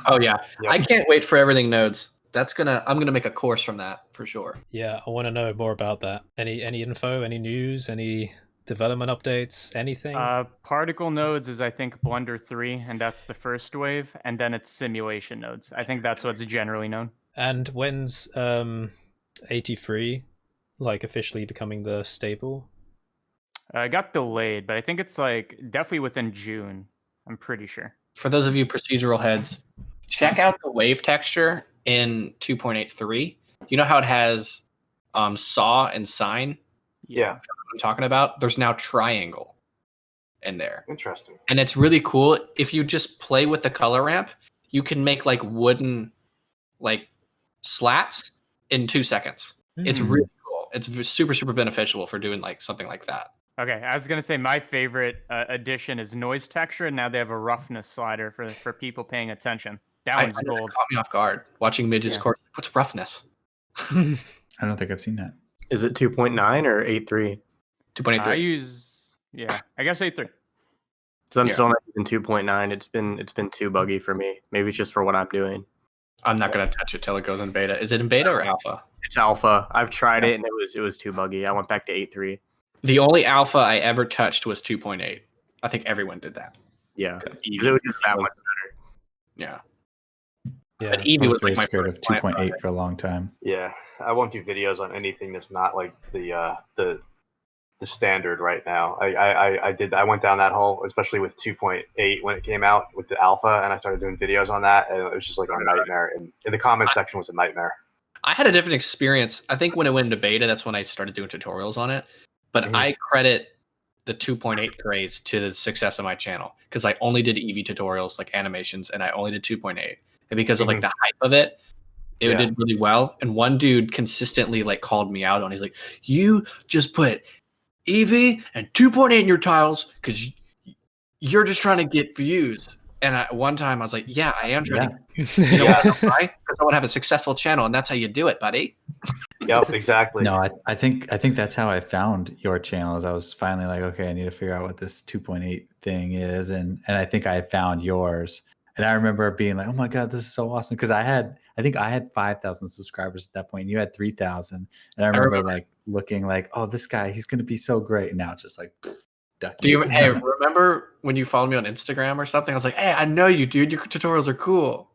Oh yeah, Yep. I can't wait for everything nodes. I'm gonna make a course from that for sure. Yeah, I want to know more about that. Any info, any news, any development updates, anything? Particle nodes is, I think, Blender 3, and that's the first wave, and then it's simulation nodes. I think that's what's generally known. And when's 83 like officially becoming the stable? It got delayed, but I think it's like definitely within June. I'm pretty sure. For those of you procedural heads, check out the wave texture in 2.83. You know how it has saw and sine? Yeah. What I'm talking about? There's now triangle in there. Interesting. And it's really cool. If you just play with the color ramp, you can make like wooden like slats in 2 seconds. It's really cool. It's super, super beneficial for doing like something like that. Okay, I was gonna say my favorite addition is noise texture, and now they have a roughness slider for people paying attention. That one's gold. Caught me off guard watching midges. Yeah. Course. What's roughness? I don't think I've seen that. Is it 2.9 or 8.3? 2.83. I use I guess 8.3. So I'm still not using 2.9. It's been too buggy for me. Maybe it's just for what I'm doing. I'm not gonna touch it till it goes in beta. Is it in beta or alpha? It's alpha. I've tried it and it was too buggy. I went back to 8.3. The only alpha I ever touched was 2.8. I think everyone did that. Yeah, 'cause it was just that much better. Yeah. Yeah, But Eevee was very like my scared of first client 2.8 for a long time. Yeah, I won't do videos on anything that's not like the standard right now. I went down that hole, especially with 2.8 when it came out with the alpha, and I started doing videos on that, and it was just like a nightmare. And in the comment section was a nightmare. I had a different experience. I think when it went into beta, that's when I started doing tutorials on it. But I credit the 2.8 craze to the success of my channel because I only did Eevee tutorials, like animations, and I only did 2.8. And because of like the hype of it, it did really well. And one dude consistently like called me out on. He's like, "You just put Eevee and 2.8 in your tiles because you're just trying to get views." And one time I was like, "Yeah, I am trying to get views. You know why? Because I want to have a successful channel, and that's how you do it, buddy." Yep, exactly. No, I think that's how I found your channel. Is I was finally like, okay, I need to figure out what this 2.8 thing is, and I think I found yours. And I remember being like, oh my god, this is so awesome because I think I had 5,000 subscribers at that point, and you had 3,000. And I remember like looking like, oh, this guy, he's gonna be so great. And now it's just like, duck. Do you remember when you followed me on Instagram or something? I was like, "Hey, I know you, dude. Your tutorials are cool."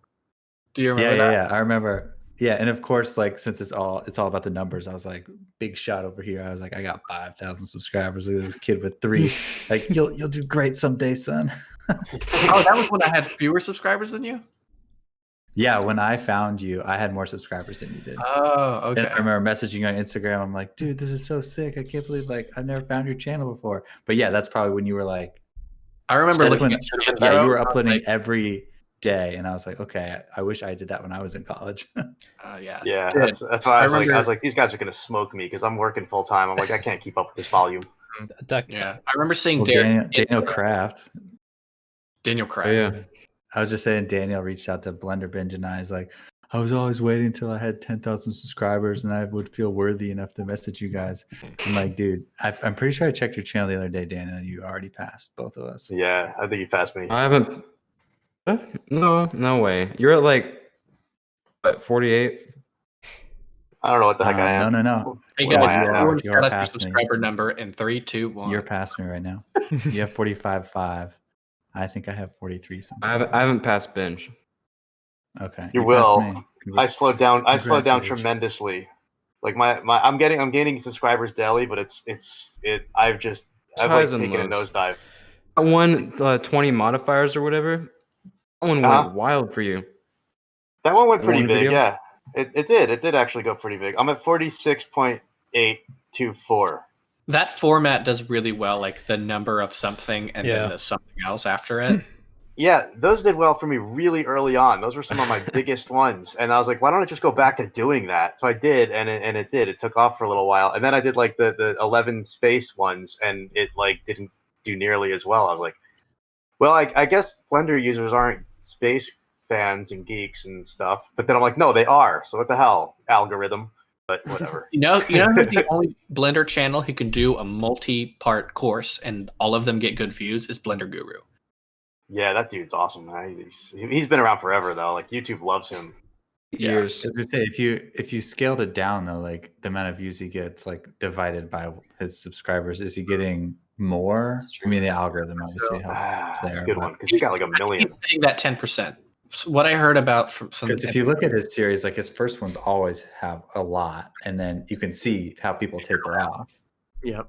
Do you remember that? Yeah, I remember. Yeah, and of course, like since it's all about the numbers, I was like, big shot over here. I was like, I got 5,000 subscribers. Look at this kid with 3. Like, you'll do great someday, son. Oh, that was when I had fewer subscribers than you? Yeah, when I found you, I had more subscribers than you did. Oh, okay. And I remember messaging you on Instagram. I'm like, dude, this is so sick. I can't believe like I've never found your channel before. But yeah, that's probably when you were like, I remember looking at your intro, you were uploading like, every day, and I was like, okay, I wish I did that when I was in college. Yeah, that's why I was like, these guys are gonna smoke me because I'm working full time. I'm like, I can't keep up with this volume. Yeah, I remember seeing Daniel Kraft. Daniel Kraft. Oh, yeah. I was just saying, Daniel reached out to Blender Binge, and I was like, I was always waiting until I had 10,000 subscribers, and I would feel worthy enough to message you guys. I'm like, dude, I'm pretty sure I checked your channel the other day, Daniel, and you already passed both of us. Yeah, I think you passed me. I haven't. No way. You're at like what, 48? I don't know what the heck I am. No. Hey, Well, guys, you everyone are shout out your past me. subscriber number in 3, 2, 1. You're past me right now. You have 45.5. I think I have 43 something. I haven't passed binge. Okay. You will. I slowed down. I slowed down tremendously. Like I'm gaining subscribers daily, but I've like taken a nosedive. That one 20 modifiers or whatever. That one went wild for you. That one went pretty big. Yeah, it did. It did actually go pretty big. I'm at 46.824. That format does really well, like the number of something and then the something else after it. Yeah, those did well for me really early on. Those were some of my biggest ones, and I was like, why don't I just go back to doing that? So I did, and it did. It took off for a little while, and then I did like the 11 space ones, and it like didn't do nearly as well. I was like, well, I guess Blender users aren't space fans and geeks and stuff, but then I'm like, no, they are. So what the hell, algorithm? But whatever. You know who's the only Blender channel who can do a multi-part course and all of them get good views is Blender Guru. Yeah, that dude's awesome, man. He's been around forever though. Like YouTube loves him. Years. I was gonna say if you scaled it down though, like the amount of views he gets, like divided by his subscribers, is he getting more? That's I true. mean, the algorithm obviously helps That's a there, good one because he's got like a million. He's hitting that 10%. So what I heard about from some, because if you look at his series, like his first ones always have a lot, and then you can see how people taper off. Yep.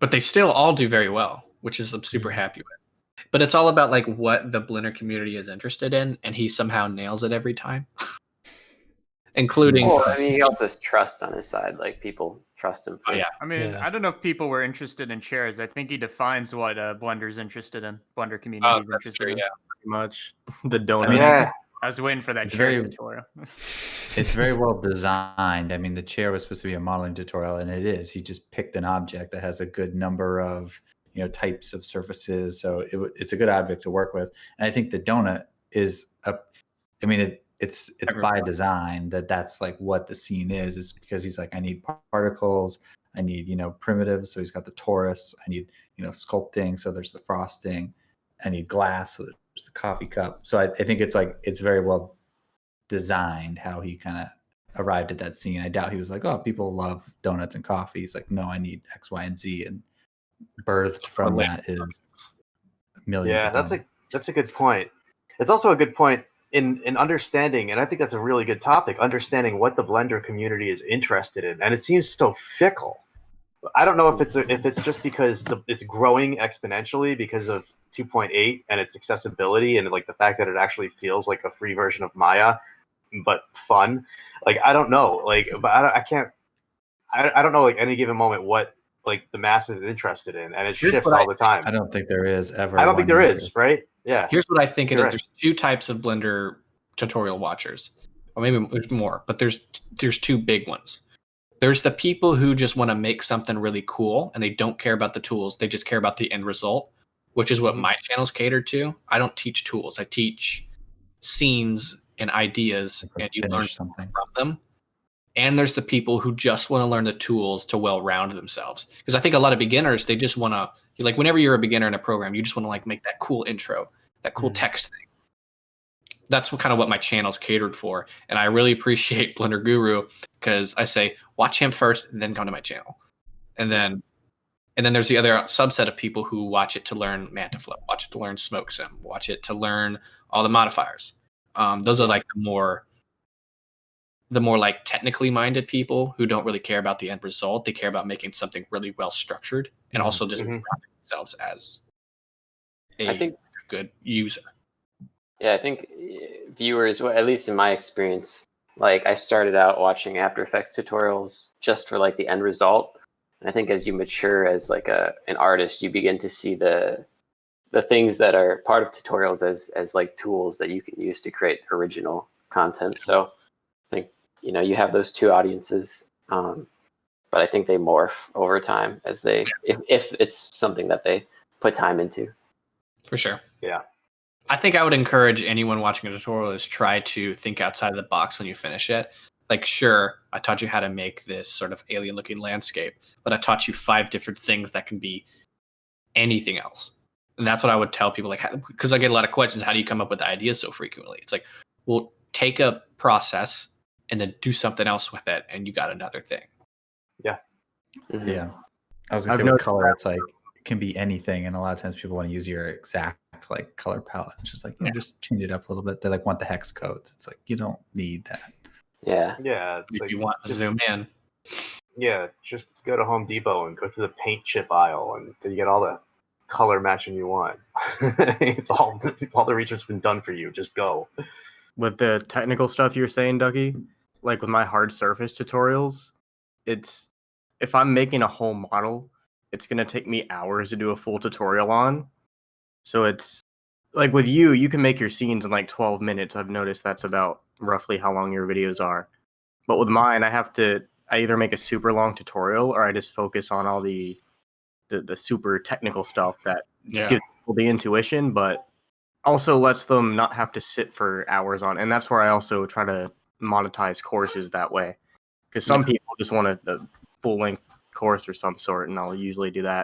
but they still all do very well, which is I'm super happy with. But it's all about like what the Blender community is interested in, and he somehow nails it every time. Including Well, I mean, he also has trust on his side. Like people trust him. For, yeah. I mean, Yeah. I don't know if people were interested in chairs. I think he defines what Blender's interested in. Blender community is interested in. Yeah. Pretty much the donut. I mean, Yeah, I was waiting for that It's chair very- tutorial. It's very well designed. I mean, the chair was supposed to be a modeling tutorial, and it is. He just picked an object that has a good number of types of surfaces, so it's a good object to work with. And I think the donut is a. I mean, it's by design that's like what the scene is because he's like, I need particles, I need primitives, so he's got the torus, I need sculpting, so there's the frosting, I need glass, so there's the coffee cup. So I think it's very well designed how he kind of arrived at that scene. I doubt he was like, oh, people love donuts and coffee. He's like, no, I need X, Y, and Z, and birthed from that is millions. yeah, of donuts. that's a good point. It's also a good point in understanding, and I think that's a really good topic, understanding what the Blender community is interested in. And it seems so fickle. I don't know if it's just because it's growing exponentially because of 2.8 and its accessibility and like the fact that it actually feels like a free version of Maya, but fun. Like I don't know, like, but I don't know like any given moment what like the masses is interested in, and it shifts all the time. I don't think there is ever. I don't think there interest. is, right? Yeah. Here's what I think it is. Correct. There's two types of Blender tutorial watchers, or maybe there's more, but there's two big ones. There's the people who just want to make something really cool and they don't care about the tools. They just care about the end result, which is what my channel's catered to. I don't teach tools. I teach scenes and ideas, and you learn something from them. And there's the people who just want to learn the tools to well-round themselves. Because I think a lot of beginners, they just want to, like whenever you're a beginner in a program, you just want to like make that cool intro, that cool text thing. That's kind of what my channel's catered for. And I really appreciate Blender Guru because I say, watch him first and then come to my channel. And then there's the other subset of people who watch it to learn Mantaflow, watch it to learn Smoke Sim, watch it to learn all the modifiers. Those are like the more like technically minded people who don't really care about the end result. They care about making something really well structured and also just themselves as a good user. Yeah, I think viewers, well, at least in my experience, like I started out watching After Effects tutorials just for like the end result. And I think as you mature as like an artist, you begin to see the things that are part of tutorials as like tools that you can use to create original content. So I think, you have those two audiences, but I think they morph over time as they, if it's something that they put time into. For sure. Yeah. I think I would encourage anyone watching a tutorial is try to think outside of the box when you finish it. Like, sure, I taught you how to make this sort of alien looking landscape, but I taught you 5 different things that can be anything else. And that's what I would tell people, like, because I get a lot of questions. How do you come up with ideas so frequently? It's like, well, take a process and then do something else with it. And you got another thing. Yeah. Mm-hmm. Yeah. I was going to say with color, it's like, it can be anything. And a lot of times people want to use your exact like color palette. It's just like, just change it up a little bit. They like want the hex codes. It's like, you don't need that. Yeah. Yeah. If like, you want to zoom in. Yeah. Just go to Home Depot and go to the paint chip aisle and then you get all the color matching you want. It's all the research has been done for you. Just go. With the technical stuff you were saying, Dougie, like with my hard surface tutorials, it's if I'm making a whole model, it's going to take me hours to do a full tutorial on. So it's like with you can make your scenes in like 12 minutes. I've noticed that's about roughly how long your videos are. But with mine, I either make a super long tutorial or I just focus on all the super technical stuff that gives people the intuition, but also lets them not have to sit for hours on. And that's where I also try to monetize courses that way. Because some people just want a full-length course or some sort, and I'll usually do that